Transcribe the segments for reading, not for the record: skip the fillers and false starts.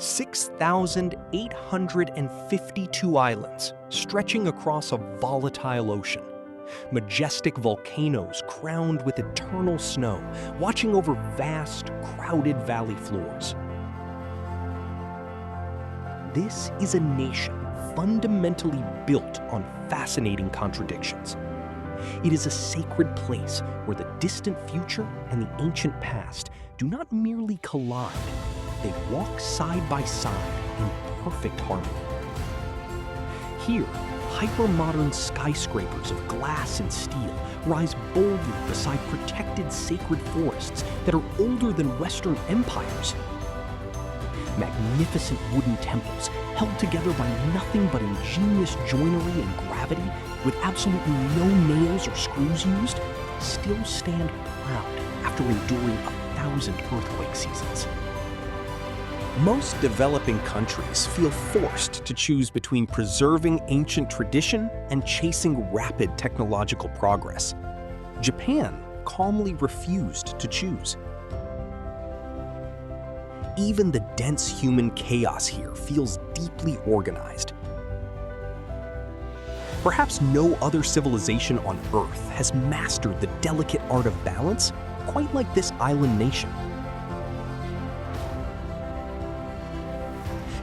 6,852 islands stretching across a volatile ocean. Majestic volcanoes crowned with eternal snow, watching over vast, crowded valley floors. This is a nation fundamentally built on fascinating contradictions. It is a sacred place where the distant future and the ancient past do not merely collide, they walk side by side in perfect harmony. Here, hyper-modern skyscrapers of glass and steel rise boldly beside protected sacred forests that are older than Western empires. Magnificent wooden temples, held together by nothing but ingenious joinery and gravity, with absolutely no nails or screws used, still stand proud after enduring 1,000 earthquake seasons. Most developing countries feel forced to choose between preserving ancient tradition and chasing rapid technological progress. Japan calmly refused to choose. Even the dense human chaos here feels deeply organized. Perhaps no other civilization on Earth has mastered the delicate art of balance quite like this island nation.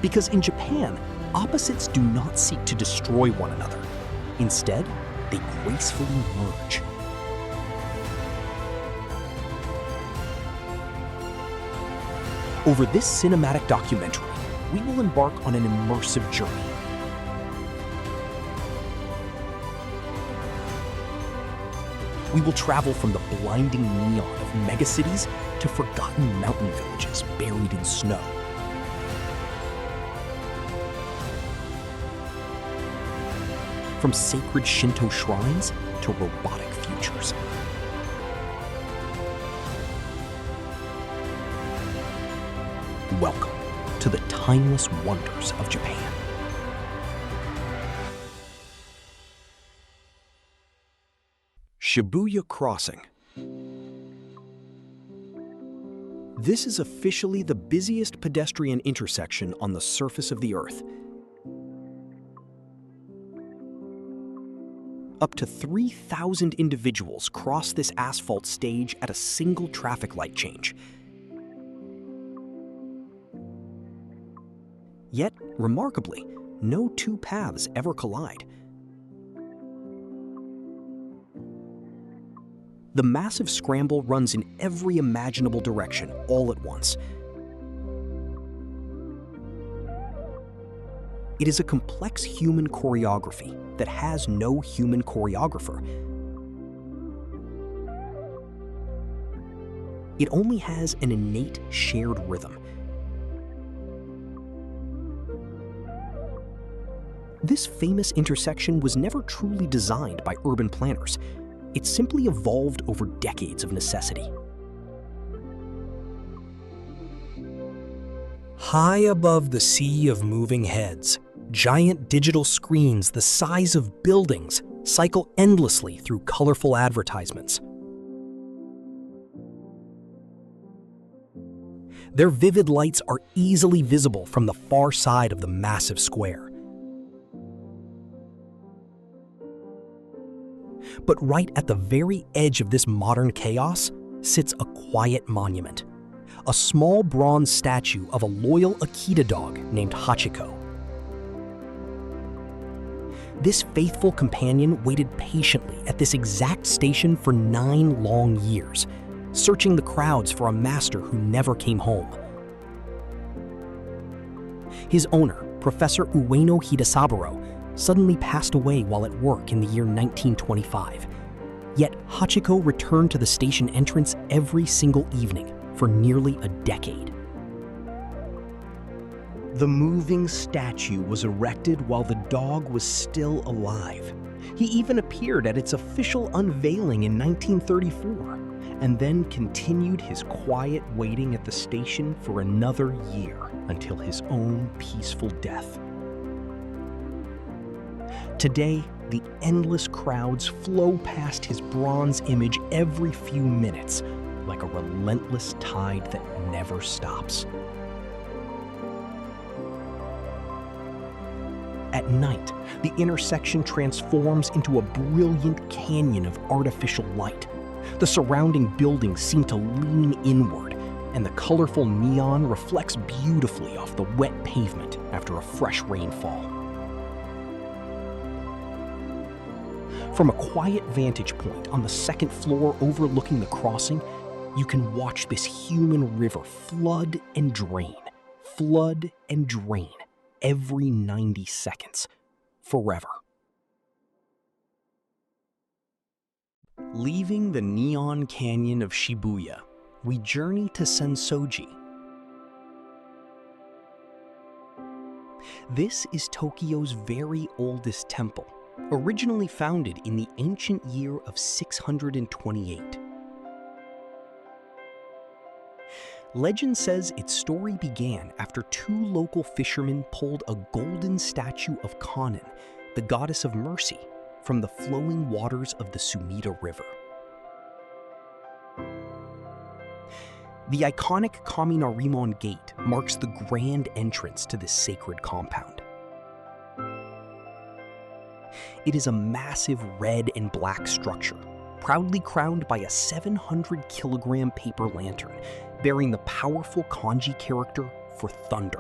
Because in Japan, opposites do not seek to destroy one another. Instead, they gracefully merge. Over this cinematic documentary, we will embark on an immersive journey. We will travel from the blinding neon of megacities to forgotten mountain villages buried in snow. From sacred Shinto shrines to robotic futures. Welcome to the timeless wonders of Japan. Shibuya Crossing. This is officially the busiest pedestrian intersection on the surface of the Earth. Up to 3,000 individuals cross this asphalt stage at a single traffic light change. Yet, remarkably, no two paths ever collide. The massive scramble runs in every imaginable direction all at once. It is a complex human choreography that has no human choreographer. It only has an innate shared rhythm. This famous intersection was never truly designed by urban planners. It simply evolved over decades of necessity. High above the sea of moving heads, giant digital screens the size of buildings cycle endlessly through colorful advertisements. Their vivid lights are easily visible from the far side of the massive square. But right at the very edge of this modern chaos sits a quiet monument, a small bronze statue of a loyal Akita dog named Hachiko. This faithful companion waited patiently at this exact station for 9 long years, searching the crowds for a master who never came home. His owner, Professor Ueno Hidesaburo, suddenly passed away while at work in the year 1925. Yet Hachiko returned to the station entrance every single evening for nearly a decade. The moving statue was erected while the dog was still alive. He even appeared at its official unveiling in 1934, and then continued his quiet waiting at the station for another year until his own peaceful death. Today, the endless crowds flow past his bronze image every few minutes, like a relentless tide that never stops. At night, the intersection transforms into a brilliant canyon of artificial light. The surrounding buildings seem to lean inward, and the colorful neon reflects beautifully off the wet pavement after a fresh rainfall. From a quiet vantage point on the second floor overlooking the crossing, you can watch this human river flood and drain every 90 seconds, forever. Leaving the neon canyon of Shibuya, we journey to Senso-ji. This is Tokyo's very oldest temple, originally founded in the ancient year of 628. Legend says its story began after two local fishermen pulled a golden statue of Hakone, the goddess of mercy, from the flowing waters of the Sumida River. The iconic Kaminarimon Gate marks the grand entrance to this sacred compound. It is a massive red and black structure, proudly crowned by a 700-kilogram paper lantern bearing the powerful kanji character for thunder.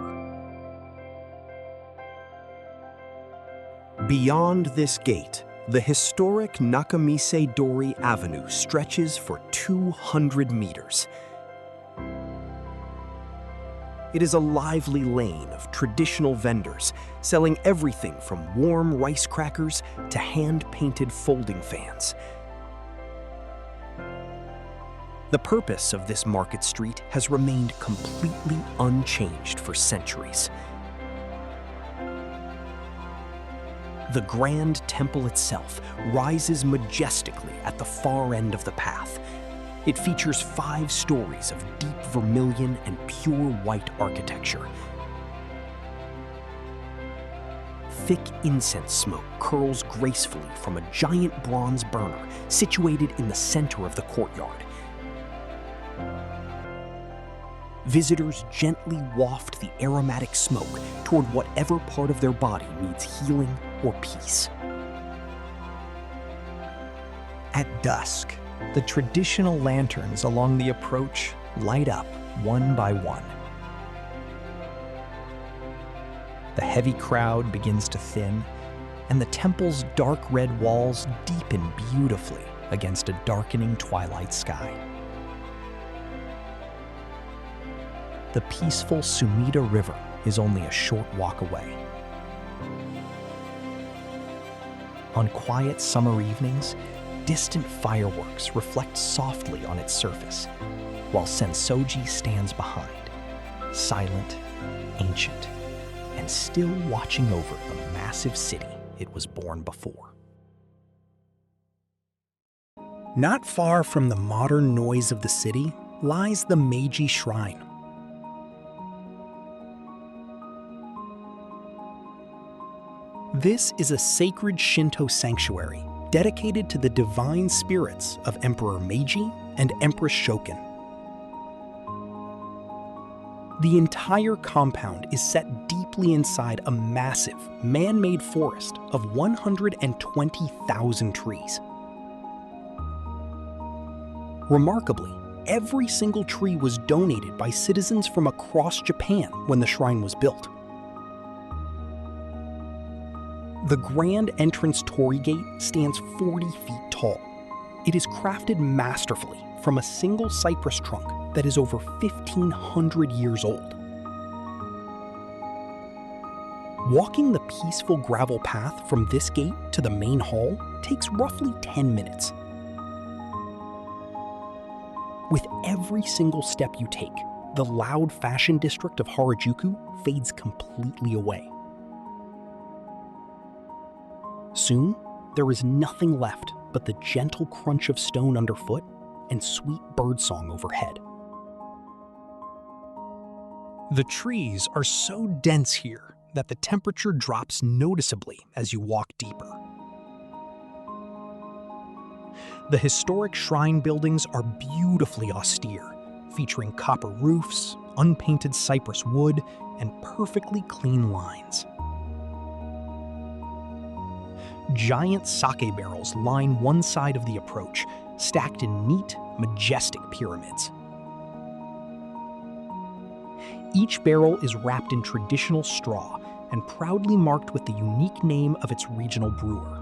Beyond this gate, the historic Nakamise-dori Avenue stretches for 200 meters. It is a lively lane of traditional vendors selling everything from warm rice crackers to hand-painted folding fans. The purpose of this market street has remained completely unchanged for centuries. The grand temple itself rises majestically at the far end of the path. It features 5 stories of deep vermilion and pure white architecture. Thick incense smoke curls gracefully from a giant bronze burner situated in the center of the courtyard. Visitors gently waft the aromatic smoke toward whatever part of their body needs healing or peace. At dusk, the traditional lanterns along the approach light up one by one. The heavy crowd begins to thin, and the temple's dark red walls deepen beautifully against a darkening twilight sky. The peaceful Sumida River is only a short walk away. On quiet summer evenings, distant fireworks reflect softly on its surface, while Senso-ji stands behind, silent, ancient, and still watching over the massive city it was born before. Not far from the modern noise of the city lies the Meiji Shrine. This is a sacred Shinto sanctuary dedicated to the divine spirits of Emperor Meiji and Empress Shokin. The entire compound is set deeply inside a massive, man-made forest of 120,000 trees. Remarkably, every single tree was donated by citizens from across Japan when the shrine was built. The grand entrance torii gate stands 40 feet tall. It is crafted masterfully from a single cypress trunk that is over 1,500 years old. Walking the peaceful gravel path from this gate to the main hall takes roughly 10 minutes. With every single step you take, the loud fashion district of Harajuku fades completely away. Soon, there is nothing left but the gentle crunch of stone underfoot and sweet birdsong overhead. The trees are so dense here that the temperature drops noticeably as you walk deeper. The historic shrine buildings are beautifully austere, featuring copper roofs, unpainted cypress wood, and perfectly clean lines. Giant sake barrels line one side of the approach, stacked in neat, majestic pyramids. Each barrel is wrapped in traditional straw and proudly marked with the unique name of its regional brewer.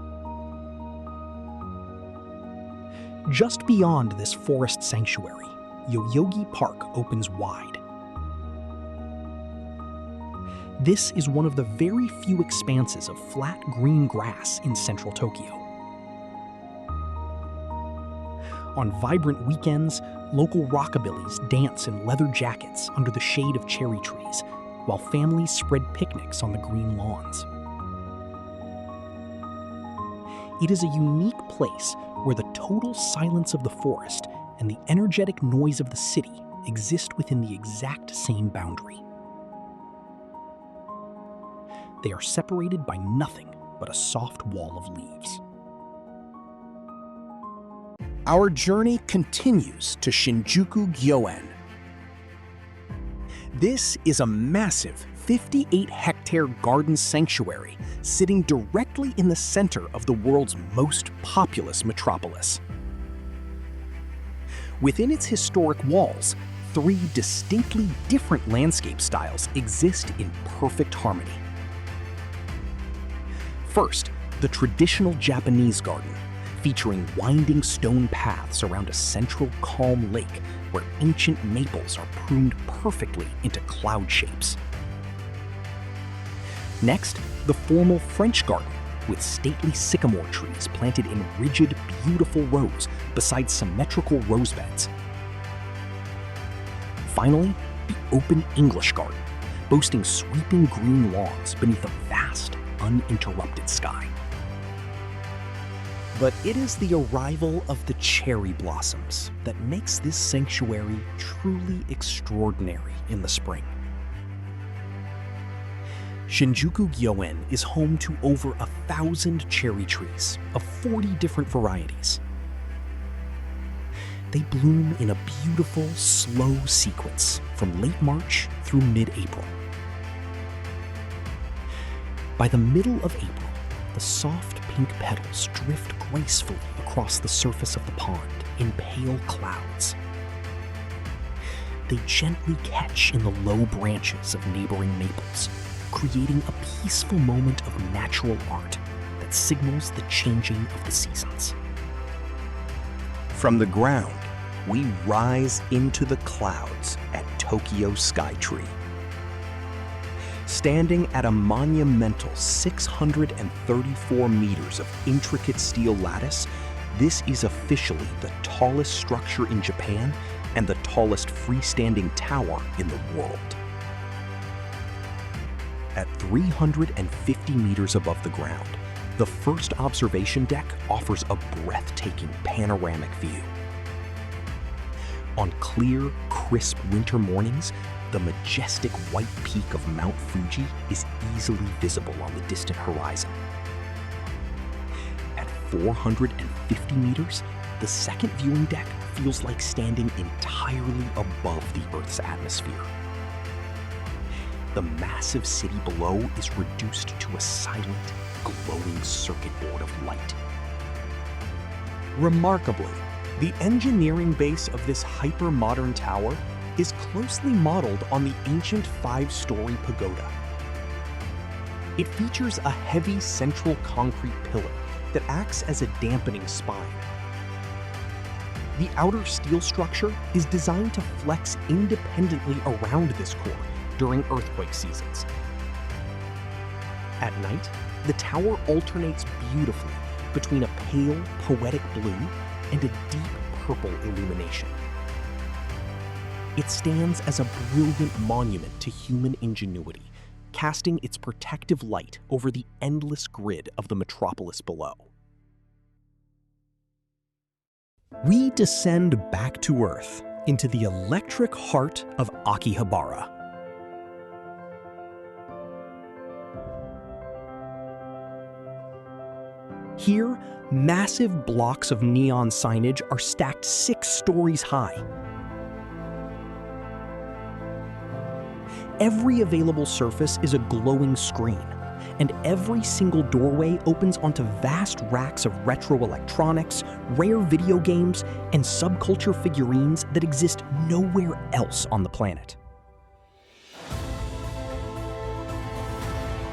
Just beyond this forest sanctuary, Yoyogi Park opens wide. This is one of the very few expanses of flat green grass in central Tokyo. On vibrant weekends, local rockabillys dance in leather jackets under the shade of cherry trees, while families spread picnics on the green lawns. It is a unique place where the total silence of the forest and the energetic noise of the city exist within the exact same boundary. They are separated by nothing but a soft wall of leaves. Our journey continues to Shinjuku Gyoen. This is a massive 58-hectare garden sanctuary sitting directly in the center of the world's most populous metropolis. Within its historic walls, 3 distinctly different landscape styles exist in perfect harmony. First, the traditional Japanese garden, featuring winding stone paths around a central calm lake where ancient maples are pruned perfectly into cloud shapes. Next, the formal French garden, with stately sycamore trees planted in rigid, beautiful rows beside symmetrical rose beds. Finally, the open English garden, boasting sweeping green lawns beneath a vast, uninterrupted sky. But it is the arrival of the cherry blossoms that makes this sanctuary truly extraordinary in the spring. Shinjuku Gyoen is home to over 1,000 cherry trees of 40 different varieties. They bloom in a beautiful, slow sequence from late March through mid-April. By the middle of April, the soft pink petals drift gracefully across the surface of the pond in pale clouds. They gently catch in the low branches of neighboring maples, creating a peaceful moment of natural art that signals the changing of the seasons. From the ground, we rise into the clouds at Tokyo Skytree. Standing at a monumental 634 meters of intricate steel lattice, this is officially the tallest structure in Japan and the tallest freestanding tower in the world. At 350 meters above the ground, the first observation deck offers a breathtaking panoramic view. On clear, crisp winter mornings, the majestic white peak of Mount Fuji is easily visible on the distant horizon. At 450 meters, the second viewing deck feels like standing entirely above the Earth's atmosphere. The massive city below is reduced to a silent, glowing circuit board of light. Remarkably, the engineering base of this hyper-modern tower is closely modeled on the ancient 5-story pagoda. It features a heavy central concrete pillar that acts as a dampening spine. The outer steel structure is designed to flex independently around this core during earthquake seasons. At night, the tower alternates beautifully between a pale, poetic blue and a deep purple illumination. It stands as a brilliant monument to human ingenuity, casting its protective light over the endless grid of the metropolis below. We descend back to Earth into the electric heart of Akihabara. Here, massive blocks of neon signage are stacked 6 stories high. Every available surface is a glowing screen, and every single doorway opens onto vast racks of retro electronics, rare video games, and subculture figurines that exist nowhere else on the planet.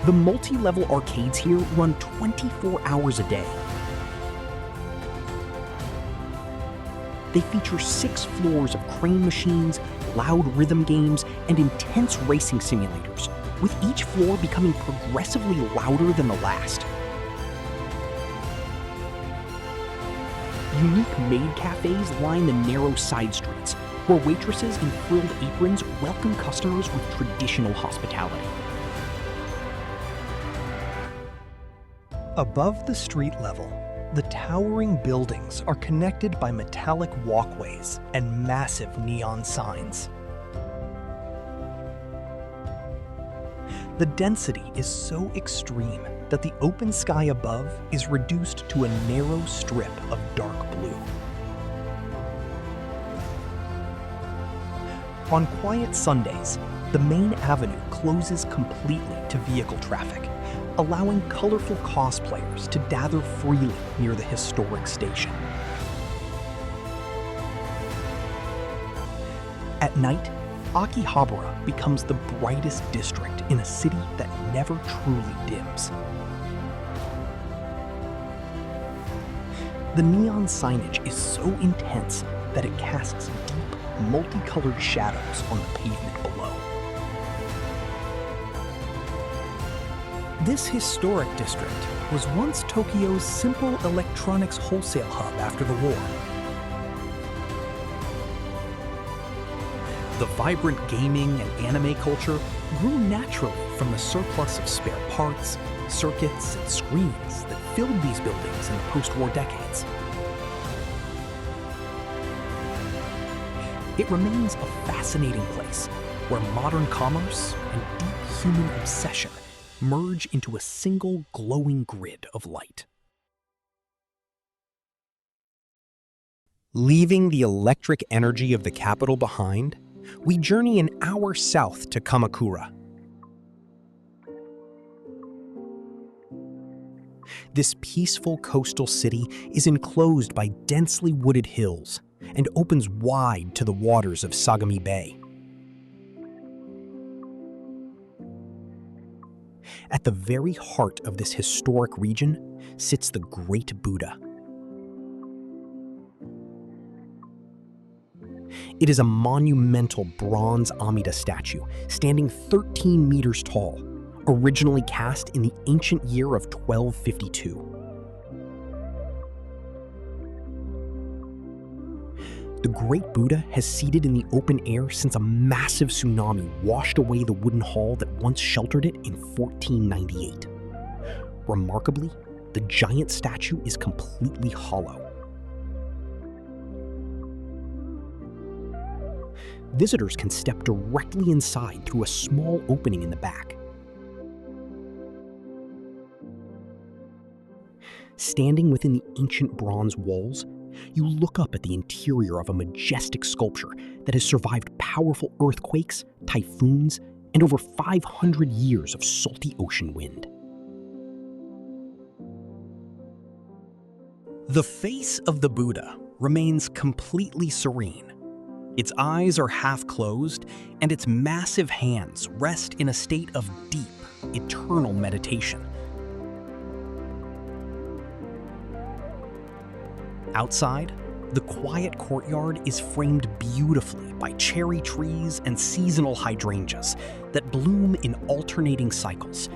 The multi-level arcades here run 24 hours a day. They feature 6 floors of crane machines, loud rhythm games, and intense racing simulators, with each floor becoming progressively louder than the last. Unique maid cafes line the narrow side streets, where waitresses in frilled aprons welcome customers with traditional hospitality. Above the street level, the towering buildings are connected by metallic walkways and massive neon signs. The density is so extreme that the open sky above is reduced to a narrow strip of dark blue. On quiet Sundays, the main avenue closes completely to vehicle traffic, allowing colorful cosplayers to gather freely near the historic station. At night, Akihabara becomes the brightest district in a city that never truly dims. The neon signage is so intense that it casts deep, multicolored shadows on the pavement below. This historic district was once Tokyo's simple electronics wholesale hub after the war. The vibrant gaming and anime culture grew naturally from the surplus of spare parts, circuits, and screens that filled these buildings in the post-war decades. It remains a fascinating place where modern commerce and deep human obsession merge into a single glowing grid of light. Leaving the electric energy of the capital behind, we journey an hour south to Kamakura. This peaceful coastal city is enclosed by densely wooded hills and opens wide to the waters of Sagami Bay. At the very heart of this historic region sits the Great Buddha. It is a monumental bronze Amida statue standing 13 meters tall, originally cast in the ancient year of 1252. The Great Buddha has seated in the open air since a massive tsunami washed away the wooden hall that once sheltered it in 1498. Remarkably, the giant statue is completely hollow. Visitors can step directly inside through a small opening in the back. Standing within the ancient bronze walls, you look up at the interior of a majestic sculpture that has survived powerful earthquakes, typhoons, and over 500 years of salty ocean wind. The face of the Buddha remains completely serene. Its eyes are half closed, and its massive hands rest in a state of deep, eternal meditation. Outside, the quiet courtyard is framed beautifully by cherry trees and seasonal hydrangeas that bloom in alternating cycles.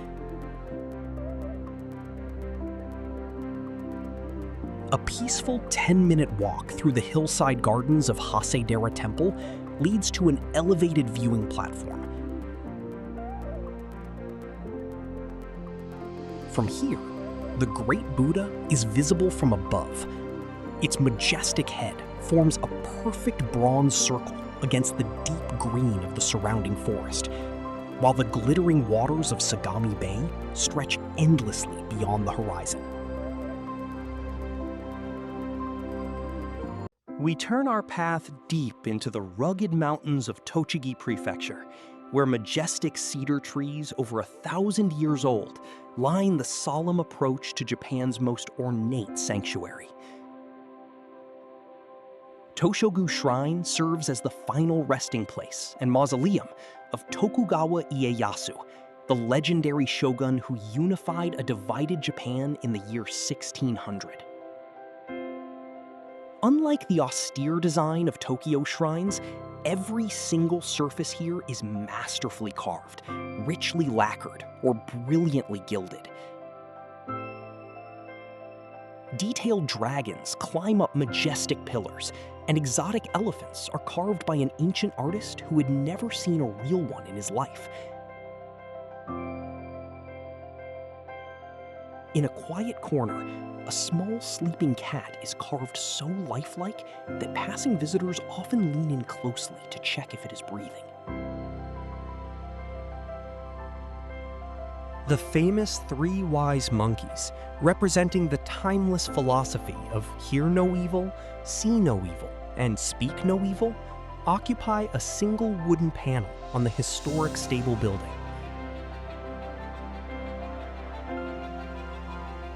A peaceful 10-minute walk through the hillside gardens of Shinjuku Temple leads to an elevated viewing platform. From here, the Great Buddha is visible from above. Its majestic head forms a perfect bronze circle against the deep green of the surrounding forest, while the glittering waters of Sagami Bay stretch endlessly beyond the horizon. We turn our path deep into the rugged mountains of Tochigi Prefecture where majestic cedar trees over 1,000 years old line the solemn approach to Japan's most ornate sanctuary. Toshogu Shrine serves as the final resting place and mausoleum of Tokugawa Ieyasu, the legendary shogun who unified a divided Japan in the year 1600. Unlike the austere design of Tokyo shrines, every single surface here is masterfully carved, richly lacquered, or brilliantly gilded. Detailed dragons climb up majestic pillars, and exotic elephants are carved by an ancient artist who had never seen a real one in his life. In a quiet corner, a small sleeping cat is carved so lifelike that passing visitors often lean in closely to check if it is breathing. The famous three wise monkeys, representing the timeless philosophy of hear no evil, see no evil, and speak no evil, occupy a single wooden panel on the historic stable building.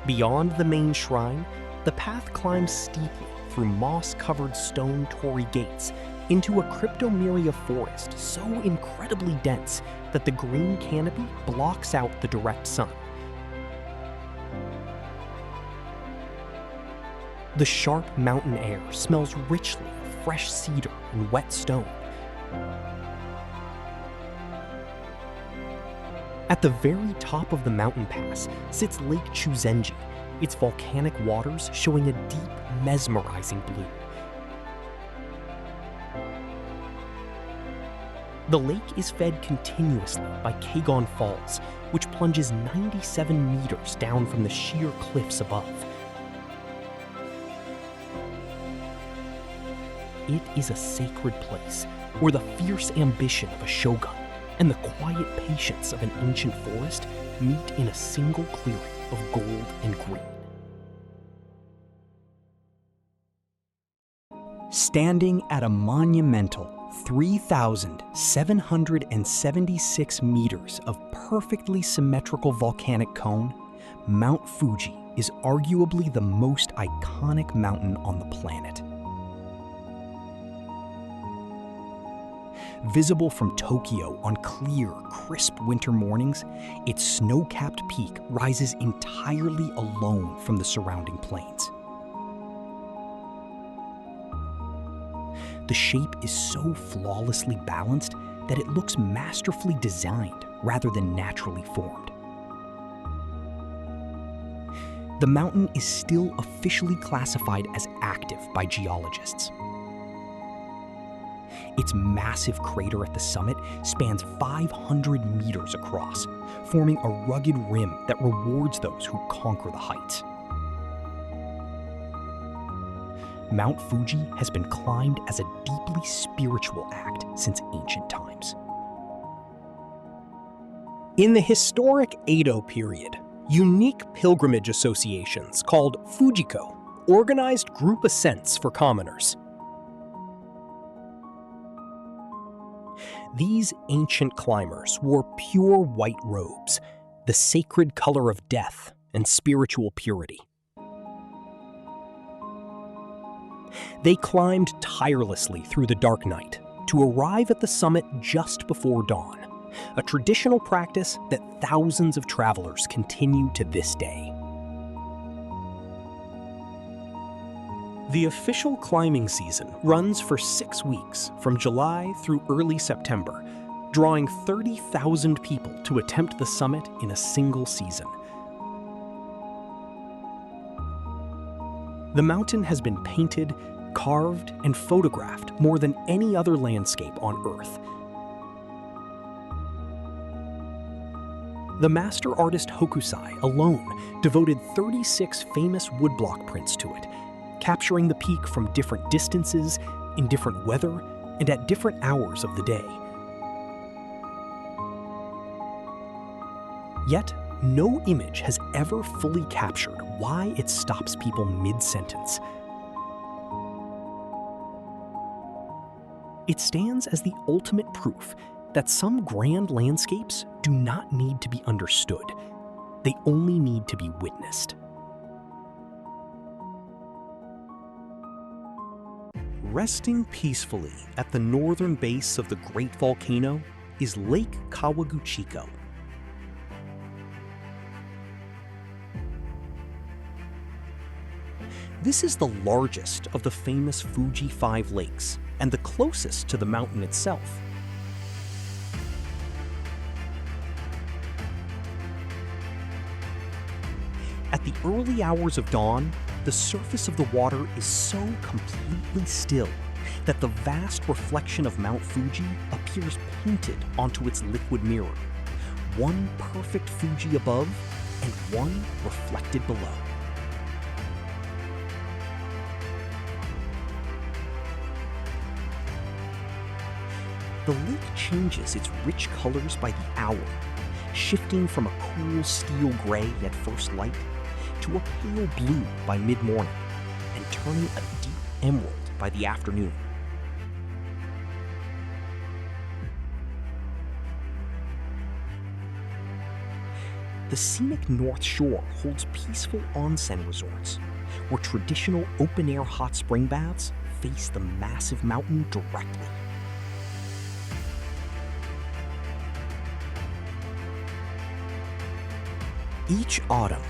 Beyond the main shrine, the path climbs steeply through moss-covered stone torii gates into a cryptomeria forest so incredibly dense that the green canopy blocks out the direct sun. The sharp mountain air smells richly of fresh cedar and wet stone. At the very top of the mountain pass sits Lake Chuzenji, its volcanic waters showing a deep, mesmerizing blue. The lake is fed continuously by Kagon Falls, which plunges 97 meters down from the sheer cliffs above. It is a sacred place where the fierce ambition of a shogun and the quiet patience of an ancient forest meet in a single clearing of gold and green. Standing at a monumental 3,776 meters of perfectly symmetrical volcanic cone, Mount Fuji is arguably the most iconic mountain on the planet. Visible from Tokyo on clear, crisp winter mornings, its snow-capped peak rises entirely alone from the surrounding plains. The shape is so flawlessly balanced that it looks masterfully designed rather than naturally formed. The mountain is still officially classified as active by geologists. Its massive crater at the summit spans 500 meters across, forming a rugged rim that rewards those who conquer the heights. Mount Fuji has been climbed as a deeply spiritual act since ancient times. In the historic Edo period, unique pilgrimage associations called Hachiko organized group ascents for commoners. These ancient climbers wore pure white robes, the sacred color of death and spiritual purity. They climbed tirelessly through the dark night to arrive at the summit just before dawn, a traditional practice that thousands of travelers continue to this day. The official climbing season runs for 6 weeks from July through early September, drawing 30,000 people to attempt the summit in a single season. The mountain has been painted, carved, and photographed more than any other landscape on Earth. The master artist Hokusai alone devoted 36 famous woodblock prints to it, capturing the peak from different distances, in different weather, and at different hours of the day. Yet, no image has ever fully captured why it stops people mid-sentence. It stands as the ultimate proof that some grand landscapes do not need to be understood. They only need to be witnessed. Resting peacefully at the northern base of the great volcano is Lake Kawaguchiko. This is the largest of the famous Fuji 5 lakes and the closest to the mountain itself. At the early hours of dawn, the surface of the water is so completely still that the vast reflection of Mount Fuji appears painted onto its liquid mirror, one perfect Fuji above and one reflected below. The lake changes its rich colors by the hour, shifting from a cool steel gray at first light to a pale blue by mid-morning, and turning a deep emerald by the afternoon. The scenic North Shore holds peaceful onsen resorts, where traditional open-air hot spring baths face the massive mountain directly. Each autumn,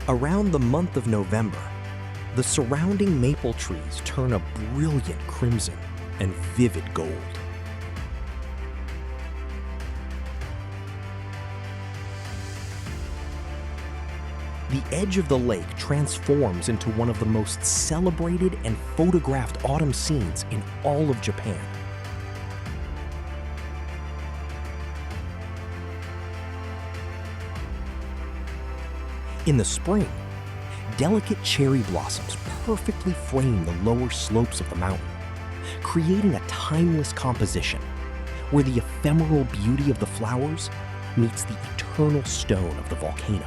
around the month of November, the surrounding maple trees turn a brilliant crimson and vivid gold. The edge of the lake transforms into one of the most celebrated and photographed autumn scenes in all of Japan. In the spring, delicate cherry blossoms perfectly frame the lower slopes of the mountain, creating a timeless composition where the ephemeral beauty of the flowers meets the eternal stone of the volcano.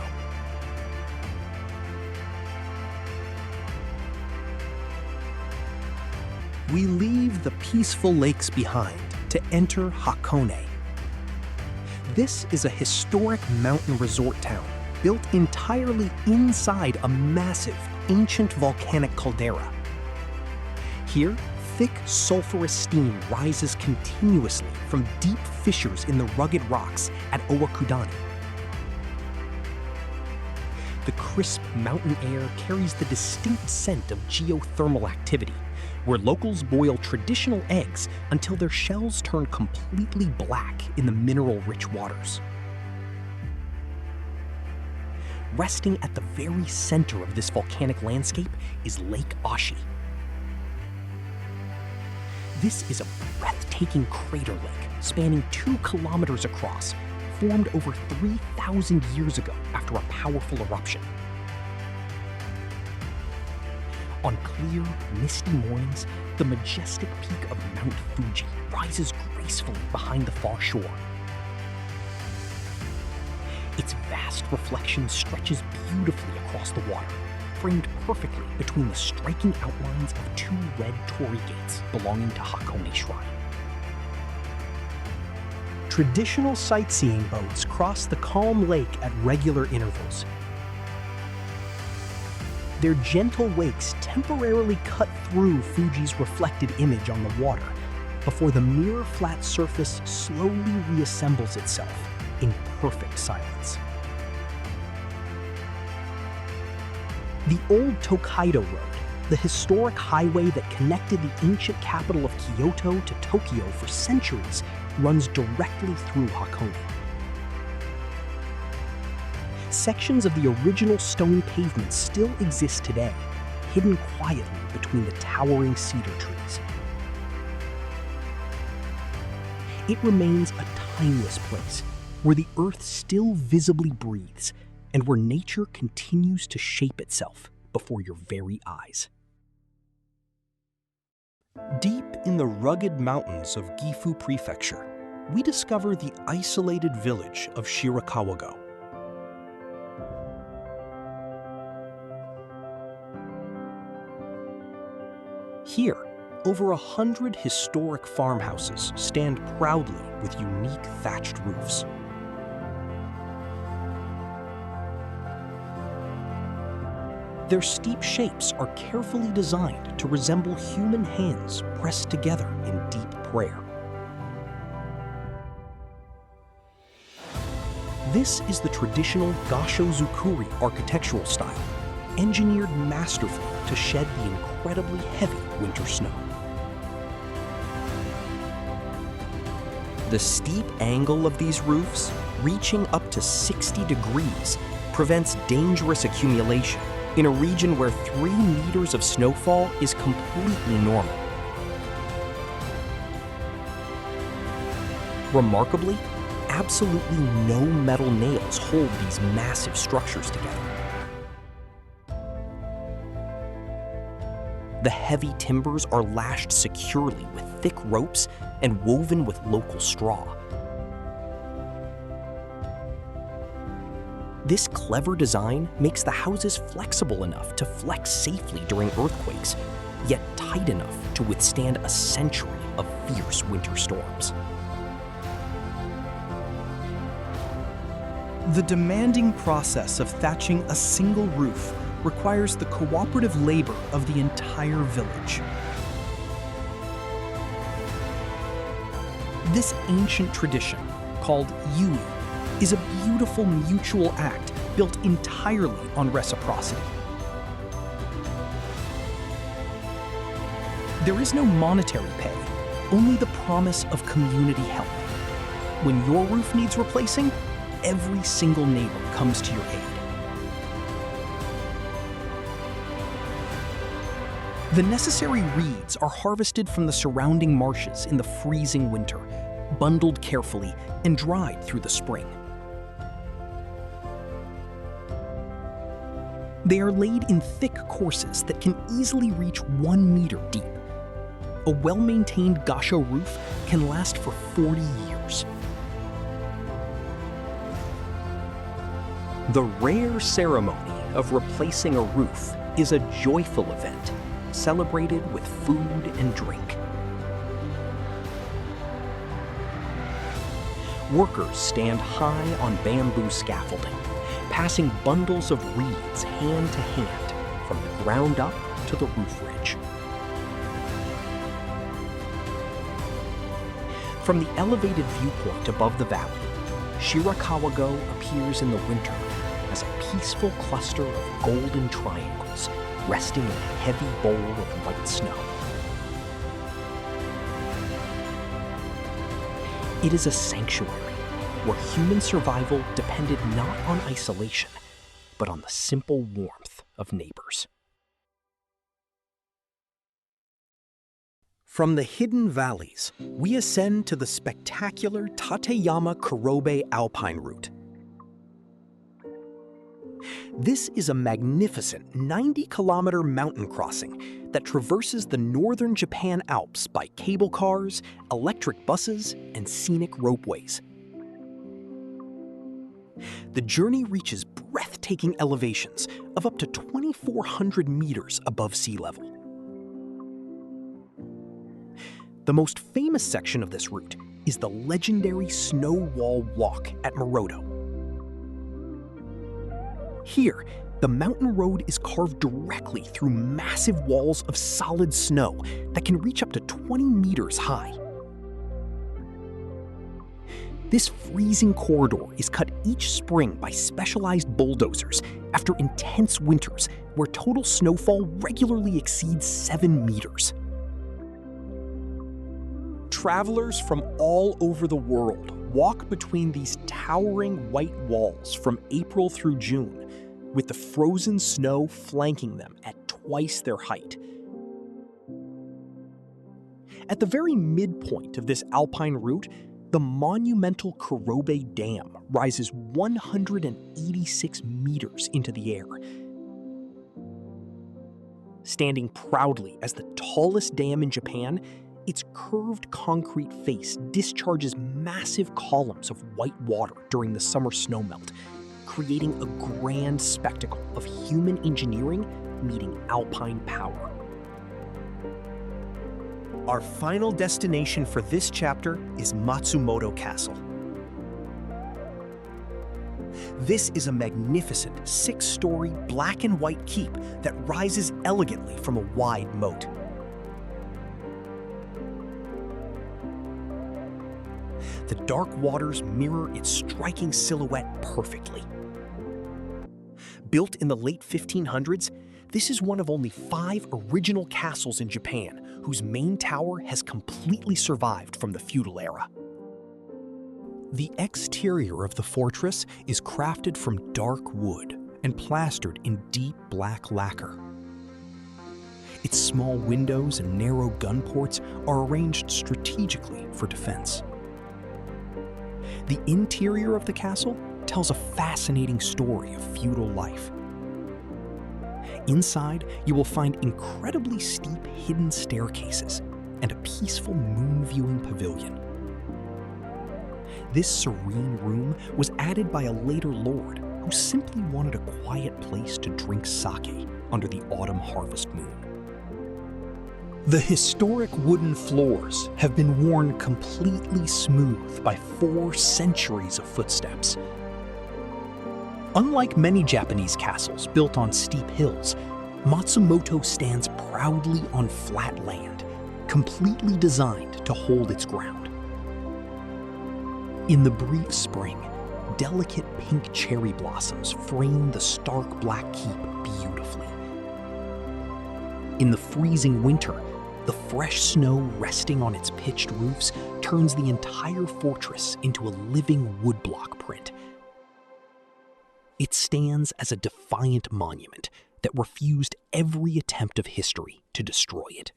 We leave the peaceful lakes behind to enter Hakone. This is a historic mountain resort town built entirely inside a massive, ancient volcanic caldera. Here, thick, sulfurous steam rises continuously from deep fissures in the rugged rocks at Owakudani. The crisp mountain air carries the distinct scent of geothermal activity, where locals boil traditional eggs until their shells turn completely black in the mineral-rich waters. Resting at the very center of this volcanic landscape is Lake Ashi. This is a breathtaking crater lake spanning 2 kilometers across, formed over 3,000 years ago after a powerful eruption. On clear, misty mornings, the majestic peak of Mount Fuji rises gracefully behind the far shore. Its vast reflection stretches beautifully across the water, framed perfectly between the striking outlines of 2 red torii gates belonging to Hakone Shrine. Traditional sightseeing boats cross the calm lake at regular intervals. Their gentle wakes temporarily cut through Fuji's reflected image on the water before the mirror-flat surface slowly reassembles itself in perfect silence. The old Tokaido Road, the historic highway that connected the ancient capital of Kyoto to Tokyo for centuries, runs directly through Hakone. Sections of the original stone pavement still exist today, hidden quietly between the towering cedar trees. It remains a timeless place, where the earth still visibly breathes, and where nature continues to shape itself before your very eyes. Deep in the rugged mountains of Gifu Prefecture, we discover the isolated village of Shirakawa-go. Here, Over 100 historic farmhouses stand proudly with unique thatched roofs. Their steep shapes are carefully designed to resemble human hands pressed together in deep prayer. This is the traditional Gashozukuri architectural style, engineered masterfully to shed the incredibly heavy winter snow. The steep angle of these roofs, reaching up to 60 degrees, prevents dangerous accumulation in a region where 3 meters of snowfall is completely normal. Remarkably, absolutely no metal nails hold these massive structures together. The heavy timbers are lashed securely with thick ropes and woven with local straw. This clever design makes the houses flexible enough to flex safely during earthquakes, yet tight enough to withstand a century of fierce winter storms. The demanding process of thatching a single roof requires the cooperative labor of the entire village. This ancient tradition, called yui, is a beautiful mutual act built entirely on reciprocity. There is no monetary pay, only the promise of community help. When your roof needs replacing, every single neighbor comes to your aid. The necessary reeds are harvested from the surrounding marshes in the freezing winter, bundled carefully and dried through the spring. They are laid in thick courses that can easily reach 1 meter deep. A well-maintained gasho roof can last for 40 years. The rare ceremony of replacing a roof is a joyful event, celebrated with food and drink. Workers stand high on bamboo scaffolding, passing bundles of reeds hand to hand from the ground up to the roof ridge. From the elevated viewpoint above the valley, Shirakawa-go appears in the winter as a peaceful cluster of golden triangles resting in a heavy bowl of white snow. It is a sanctuary where human survival depended not on isolation, but on the simple warmth of neighbors. From the hidden valleys, we ascend to the spectacular Tateyama Kurobe Alpine Route. This is a magnificent 90-kilometer mountain crossing that traverses the northern Japan Alps by cable cars, electric buses, and scenic ropeways. The journey reaches breathtaking elevations of up to 2,400 meters above sea level. The most famous section of this route is the legendary Snow Wall Walk at Moroto. Here, the mountain road is carved directly through massive walls of solid snow that can reach up to 20 meters high. This freezing corridor is cut each spring by specialized bulldozers after intense winters where total snowfall regularly exceeds 7 meters. Travelers from all over the world walk between these towering white walls from April through June, with the frozen snow flanking them at twice their height. At the very midpoint of this alpine route, the monumental Kurobe Dam rises 186 meters into the air. Standing proudly as the tallest dam in Japan, its curved concrete face discharges massive columns of white water during the summer snowmelt, creating a grand spectacle of human engineering meeting alpine power. Our final destination for this chapter is Matsumoto Castle. This is a magnificent 6-story black and white keep that rises elegantly from a wide moat. The dark waters mirror its striking silhouette perfectly. Built in the late 1500s, this is one of only 5 original castles in Japan whose main tower has completely survived from the feudal era. The exterior of the fortress is crafted from dark wood and plastered in deep black lacquer. Its small windows and narrow gun ports are arranged strategically for defense. The interior of the castle tells a fascinating story of feudal life. Inside, you will find incredibly steep hidden staircases and a peaceful moon-viewing pavilion. This serene room was added by a later lord who simply wanted a quiet place to drink sake under the autumn harvest moon. The historic wooden floors have been worn completely smooth by 4 centuries of footsteps. Unlike many Japanese castles built on steep hills, Matsumoto stands proudly on flat land, completely designed to hold its ground. In the brief spring, delicate pink cherry blossoms frame the stark black keep beautifully. In the freezing winter, the fresh snow resting on its pitched roofs turns the entire fortress into a living woodblock print. It stands as a defiant monument that refused every attempt of history to destroy it.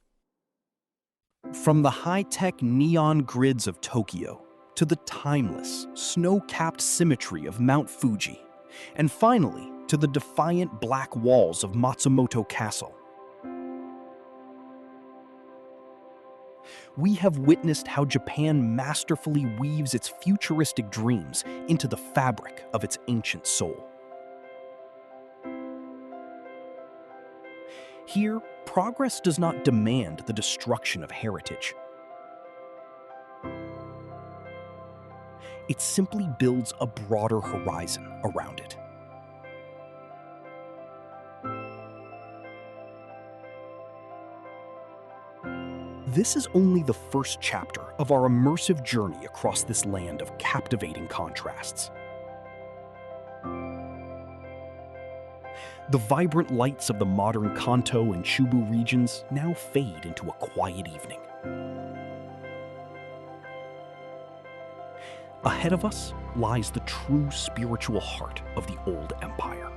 From the high-tech neon grids of Tokyo to the timeless, snow-capped symmetry of Mount Fuji, and finally to the defiant black walls of Matsumoto Castle, we have witnessed how Japan masterfully weaves its futuristic dreams into the fabric of its ancient soul. Here, progress does not demand the destruction of heritage. It simply builds a broader horizon around it. This is only the first chapter of our immersive journey across this land of captivating contrasts. The vibrant lights of the modern Kanto and Chubu regions now fade into a quiet evening. Ahead of us lies the true spiritual heart of the old empire.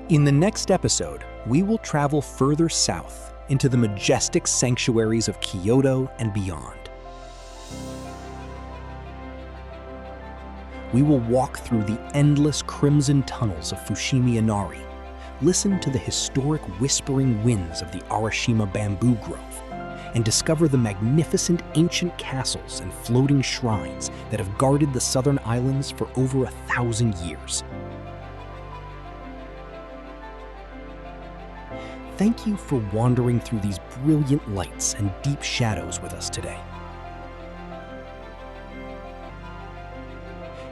In the next episode, we will travel further south into the majestic sanctuaries of Kyoto and beyond. We will walk through the endless crimson tunnels of Fushimi Inari, listen to the historic whispering winds of the Arashima bamboo grove, and discover the magnificent ancient castles and floating shrines that have guarded the southern islands for over 1,000 years. Thank you for wandering through these brilliant lights and deep shadows with us today.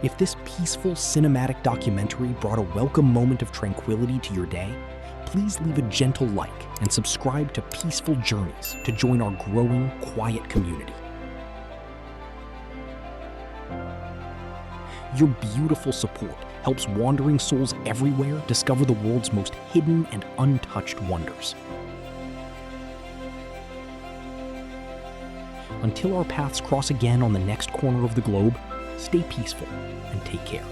If this peaceful cinematic documentary brought a welcome moment of tranquility to your day, please leave a gentle like and subscribe to Peaceful Journeys to join our growing, quiet community. Your beautiful support helps wandering souls everywhere discover the world's most hidden and untouched wonders. Until our paths cross again on the next corner of the globe, stay peaceful and take care.